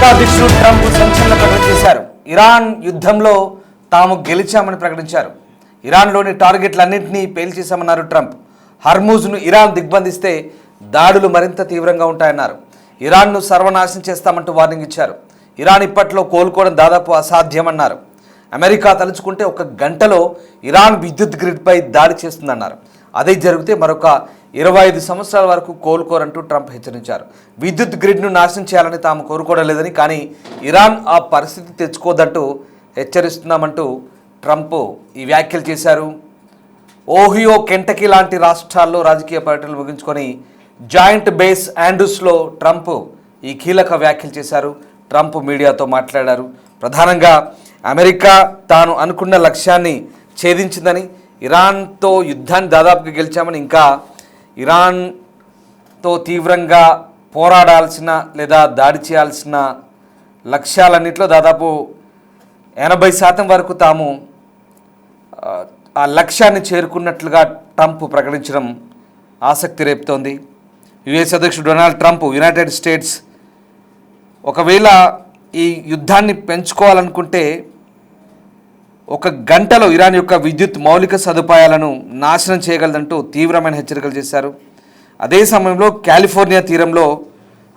America అధ్యక్షుడు Trump సంచలన ప్రకటన చేశారు. ఇరాన్ యుద్ధంలో తాము గెలిచామని ప్రకటించారు. ఇరాన్లోని టార్గెట్లన్నింటినీ పేల్చేశామన్నారు ట్రంప్. హర్మూజ్ను ఇరాన్ దిగ్బంధిస్తే దాడులు మరింత తీవ్రంగా ఉంటాయన్నారు. ఇరాన్ను సర్వనాశనం చేస్తామంటూ వార్నింగ్ ఇచ్చారు. ఇరాన్ ఇప్పట్లో కోలుకోవడం దాదాపు అసాధ్యమన్నారు. అమెరికా తలుచుకుంటే ఒక గంటలో ఇరాన్ విద్యుత్ గ్రిడ్పై దాడి చేస్తుందన్నారు. అదే జరిగితే మరొక 25 సంవత్సరాల వరకు కోలుకోరంటూ ట్రంప్ హెచ్చరించారు. విద్యుత్ గ్రిడ్ను నాశనం చేయాలని తాము కోరుకోవడం లేదని, కానీ ఇరాన్ ఆ పరిస్థితి తెచ్చుకోదంటూ హెచ్చరిస్తున్నామంటూ ట్రంప్ ఈ వ్యాఖ్యలు చేశారు. ఓహియో, కెంటకీ లాంటి రాష్ట్రాల్లో రాజకీయ పర్యటనలు ముగించుకొని జాయింట్ బేస్ ఆండ్రూస్లో ట్రంప్ ఈ కీలక వ్యాఖ్యలు చేశారు. ట్రంప్ మీడియాతో మాట్లాడారు. ప్రధానంగా అమెరికా తాను అనుకున్న లక్ష్యాన్ని ఛేదించిందని, ఇరాన్తో యుద్ధాన్ని దాదాపుగా గెలిచామని, ఇంకా ఇరాన్తో తీవ్రంగా పోరాడాల్సిన లేదా దాడి చేయాల్సిన లక్ష్యాలన్నింటిలో దాదాపు 80% వరకు తాము ఆ లక్ష్యాన్ని చేరుకున్నట్లుగా ట్రంప్ ప్రకటించడం ఆసక్తి రేపుతోంది. యుఎస్ అధ్యక్షుడు డొనాల్డ్ ట్రంప్ యునైటెడ్ స్టేట్స్ ఒకవేళ ఈ యుద్ధాన్ని పెంచుకోవాలనుకుంటే ఒక గంటలో ఇరాన్ యొక్క విద్యుత్ మౌలిక సదుపాయాలను నాశనం చేయగలదంటూ తీవ్రమైన హెచ్చరికలు చేశారు. అదే సమయంలో కాలిఫోర్నియా తీరంలో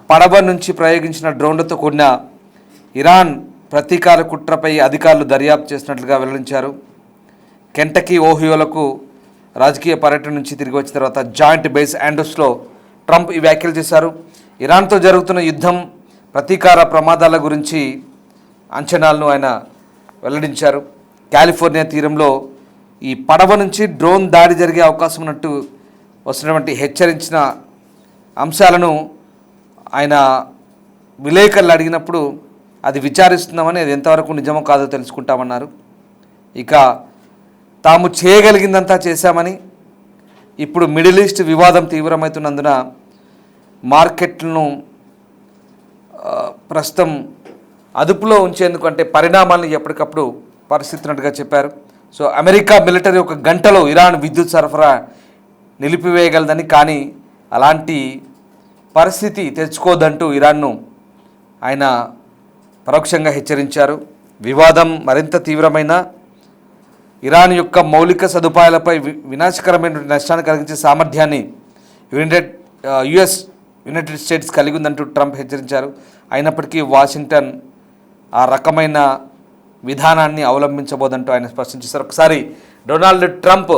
పడవ నుంచి ప్రయోగించిన డ్రోన్లతో కూడిన ఇరాన్ ప్రతీకార కుట్రపై అధికారులు దర్యాప్తు చేసినట్లుగా వెల్లడించారు. కెంటకీ, ఓహియోలకు రాజకీయ పర్యటన నుంచి తిరిగి వచ్చిన తర్వాత జాయింట్ బేస్ ఆండ్రూస్లో ట్రంప్ ఈ వ్యాఖ్యలు చేశారు. ఇరాన్తో జరుగుతున్న యుద్ధం, ప్రతీకార ప్రమాదాల గురించి అంచనాలను ఆయన వెల్లడించారు. కాలిఫోర్నియా తీరంలో ఈ పడవ నుంచి డ్రోన్ దాడి జరిగే అవకాశం ఉన్నట్టు వస్తున్నటువంటి హెచ్చరించిన అంశాలను ఆయన విలేకరులు అడిగినప్పుడు అది విచారిస్తున్నామని, అది ఎంతవరకు నిజమో కాదో తెలుసుకుంటామన్నారు. ఇక తాము చేయగలిగిందంతా చేశామని, ఇప్పుడు మిడిల్ ఈస్ట్ వివాదం తీవ్రమవుతున్నందున మార్కెట్లను ప్రస్తుతం అదుపులో ఉంచేందుకు, అంటే పరిణామాలను ఎప్పటికప్పుడు పరిస్థితున్నట్టుగా చెప్పారు. సో అమెరికా మిలిటరీ ఒక గంటలో ఇరాన్ విద్యుత్ సరఫరా నిలిపివేయగలదని, కానీ అలాంటి పరిస్థితి తెచ్చుకోదంటూ ఇరాన్ను ఆయన పరోక్షంగా హెచ్చరించారు. వివాదం మరింత తీవ్రమైన ఇరాన్ యొక్క మౌలిక సదుపాయాలపై వినాశకరమైన నష్టాన్ని కలిగించే సామర్థ్యాన్ని యునైటెడ్ స్టేట్స్ కలిగి ఉందంటూ ట్రంప్ హెచ్చరించారు. అయినప్పటికీ వాషింగ్టన్ ఆ రకమైన విధానాన్ని అవలంబించబోదంటూ ఆయన స్పష్టం చేశారు. ఒకసారి డొనాల్డ్ ట్రంప్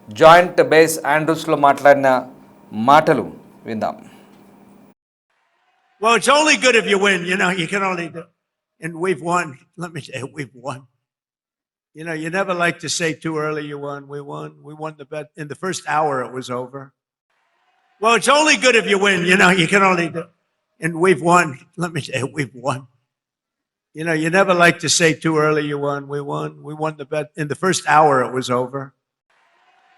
జాయింట్ బేస్ ఆండ్రూస్లో మాట్లాడిన మాటలు విందాం. Well, it's only good if you win. You know, you can only do. And we've won. Let me say, we've won. You know, you never like to say too early you won. We won. We won the bet. In the first hour, it was over. Well, it's only good if you win. You know, you can only do. And we've won. Let me say, we've won. You know, you never like to say too early you won. We won. We won the bet. In the first hour, it was over.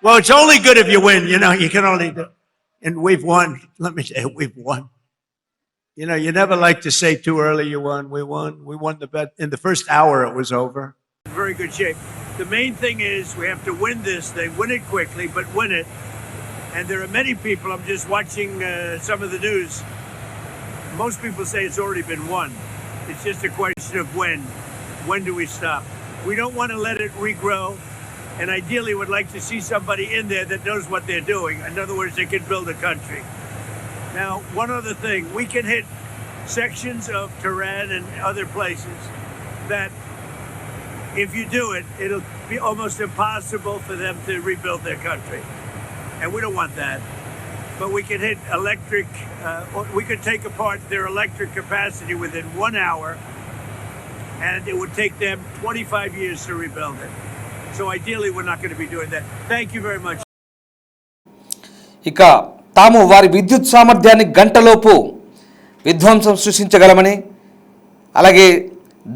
Well, it's only good if you win. You know, you can only do. And we've won. Let me say, we've won. You know, you never like to say too early you won. We won. We won the bet. In the first hour, it was over. Very good shape. The main thing is we have to win this. They win it quickly, but win it. And there are many people, I'm just watching some of the news. Most people say it's already been won. It's just a question of when. When do we stop? We don't want to let it regrow. And ideally, would like to see somebody in there that knows what they're doing. In other words, they can build a country. Now, one other thing, we can hit sections of Tehran and other places that if you do it, it'll be almost impossible for them to rebuild their country. And we don't want that. But we can hit electric, we could take apart their electric capacity within 1 hour, and it would take them 25 years to rebuild it. So ideally, we're not going to be doing that. Thank you very much. ఇక తాము వారి విద్యుత్ సామర్థ్యాన్ని గంటలోపు విధ్వంసం సృష్టించగలమని, అలాగే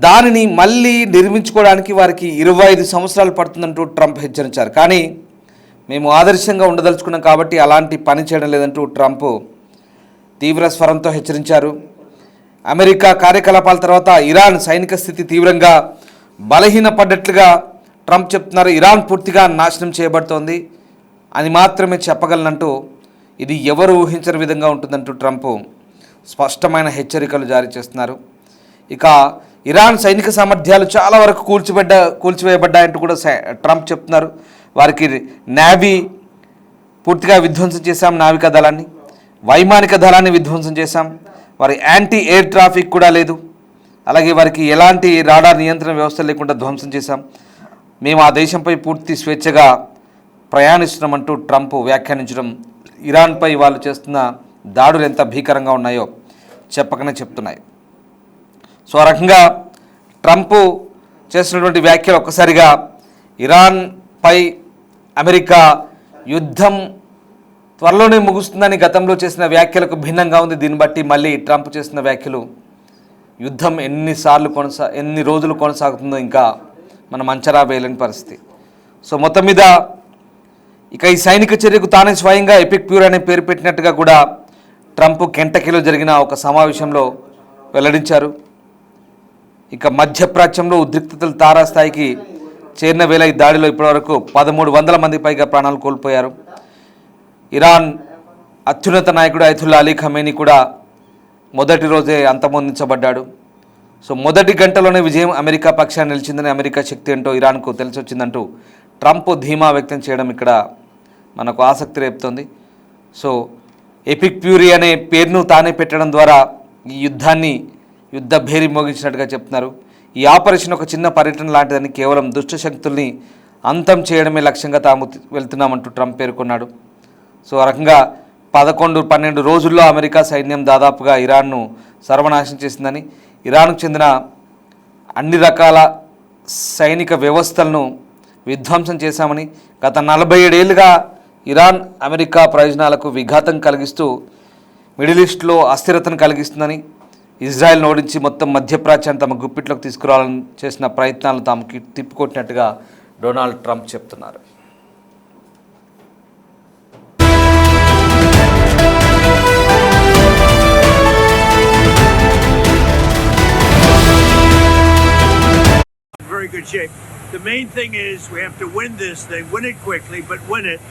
దానిని మళ్ళీ నిర్మించుకోవడానికి వారికి 25 సంవత్సరాలు పడుతుందంటూ ట్రంప్ హెచ్చరించారు. కానీ మేము ఆదర్శంగా ఉండదలుచుకున్నాం కాబట్టి అలాంటి పని చేయడం లేదంటూ ట్రంప్ తీవ్ర స్వరంతో హెచ్చరించారు. అమెరికా కార్యకలాపాల తర్వాత ఇరాన్ సైనిక స్థితి తీవ్రంగా బలహీనపడ్డట్లుగా ట్రంప్ చెప్తున్నారు. ఇరాన్ పూర్తిగా నాశనం చేయబడుతోంది అని మాత్రమే చెప్పగలనంటూ ఇది ఎవరు ఊహించని విధంగా ఉంటుందంటూ ట్రంప్ స్పష్టమైన హెచ్చరికలు జారీ చేస్తున్నారు. ఇక ఇరాన్ సైనిక సామర్థ్యాలు చాలా వరకు కూల్చివేయబడ్డాయంటూ కూడా ట్రంప్ చెప్తున్నారు. వారికి నేవీ పూర్తిగా విధ్వంసం చేశాం, నావికా దళాన్ని, వైమానిక దళాన్ని విధ్వంసం చేశాం, వారి యాంటీ ఎయిర్ ట్రాఫిక్ కూడా లేదు, అలాగే వారికి ఎలాంటి రాడార్ నియంత్రణ వ్యవస్థ లేకుండా ధ్వంసం చేశాం, మేము ఆ దేశంపై పూర్తి స్వేచ్ఛగా ప్రయాణిస్తున్నామంటూ ట్రంప్ వ్యాఖ్యానించడం ఇరాన్పై వాళ్ళు చేస్తున్న దాడులు ఎంత భీకరంగా ఉన్నాయో చెప్పకనే చెప్తున్నాయి. సో ఆ రకంగా ట్రంప్ చేసినటువంటి వ్యాఖ్యలు ఒక్కసారిగా ఇరాన్పై అమెరికా యుద్ధం త్వరలోనే ముగుస్తుందని గతంలో చేసిన వ్యాఖ్యలకు భిన్నంగా ఉంది. దీన్ని బట్టి మళ్ళీ ట్రంప్ చేసిన వ్యాఖ్యలు యుద్ధం ఎన్ని రోజులు కొనసాగుతుందో ఇంకా మనం అంచనా వేయలేని పరిస్థితి. సో మొత్తం మీద ఇక ఈ సైనిక చర్యకు తానే స్వయంగా ఎపిక్ ప్యూర్ అనే పేరు పెట్టినట్టుగా కూడా ట్రంప్ కెంటకీలో జరిగిన ఒక సమావేశంలో వెల్లడించారు. ఇక మధ్యప్రాచ్యంలో ఉద్రిక్తతలు తారాస్థాయికి చేరిన వేళ ఈ దాడిలో ఇప్పటివరకు 1300 మంది పైగా ప్రాణాలు కోల్పోయారు. ఇరాన్ అత్యున్నత నాయకుడు అయతుల్లా అలీ ఖమేనీ కూడా మొదటి రోజే అంతమొందించబడ్డాడు. సో మొదటి గంటలోనే విజయం అమెరికా పక్షాన్ని నిలిచిందని, అమెరికా శక్తి ఏంటో ఇరాన్కు తెలిసి వచ్చిందంటూ ట్రంప్ ధీమా వ్యక్తం చేయడం ఇక్కడ మనకు ఆసక్తి రేపుతోంది. సో ఎపిక్ ప్యూరీ అనే పేరును తానే పెట్టడం ద్వారా ఈ యుద్ధ భేరీ మోగించినట్టుగా చెప్తున్నారు. ఈ ఆపరేషన్ ఒక చిన్న పర్యటన లాంటిదని, కేవలం దుష్ట శక్తుల్ని అంతం చేయడమే లక్ష్యంగా తాము వెళ్తున్నామంటూ ట్రంప్ పేర్కొన్నాడు. సో ఆ రకంగా 11-12 రోజుల్లో అమెరికా సైన్యం దాదాపుగా ఇరాన్ను సర్వనాశనం చేసిందని, ఇరాన్కు చెందిన అన్ని రకాల సైనిక వ్యవస్థలను విధ్వంసం చేశామని, గత 47 ఏళ్ళుగా ఇరాన్ అమెరికా ప్రయోజనాలకు విఘాతం కలిగిస్తూ మిడిల్ ఈస్ట్లో అస్థిరతను కలిగిస్తుందని, ఇజ్రాయెల్ను ఓడించి మొత్తం మధ్యప్రాచ్యాన్ని తమ గుప్పిట్లోకి తీసుకురావాలని చేసిన ప్రయత్నాలను తాము తిప్పికొట్టినట్టుగా డొనాల్డ్ ట్రంప్ చెప్తున్నారు. Very good shape. The main thing is we have to win this thing, win it quickly, but win it.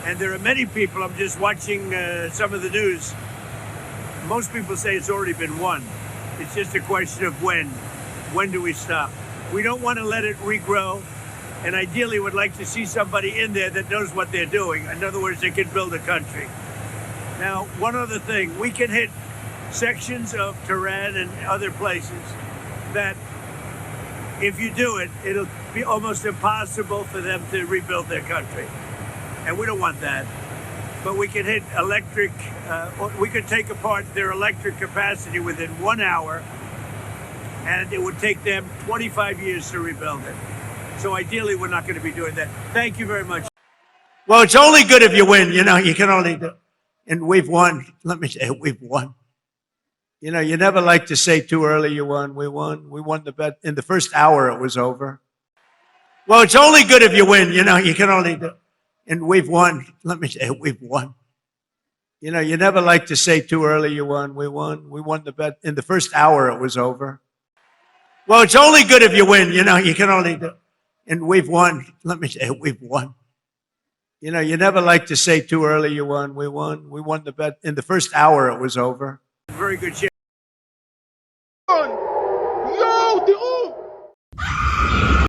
And there are many people, I'm just watching some of the news. Most people say it's already been won. It's just a question of when. When do we stop? We don't want to let it regrow. And ideally would like to see somebody in there that knows what they're doing. In other words, they can build a country. Now, one other thing, we can hit sections of Tehran and other places that if you do it, it'll be almost impossible for them to rebuild their country. And we don't want that. But we can hit we could take apart their electric capacity within 1 hour, and it would take them 25 years to rebuild it. So ideally, we're not going to be doing that. Thank you very much. Well, it's only good if you win. You know, you can only do. And we've won. Let me say, we've won. You know, you never like to say too early you won. We won. We won the bet. In the first hour, it was over. Well, it's only good if you win. You know, you can only do. And we've won. Let me say, we've won. You know, you never like to say too early you won. We won. We won the bet. In the first hour, it was over. Well, it's only good if you win. You know, you can only do. And we've won. Let me say, we've won. You know, you never like to say too early you won. We won. We won the bet. In the first hour, it was over. Very good shape.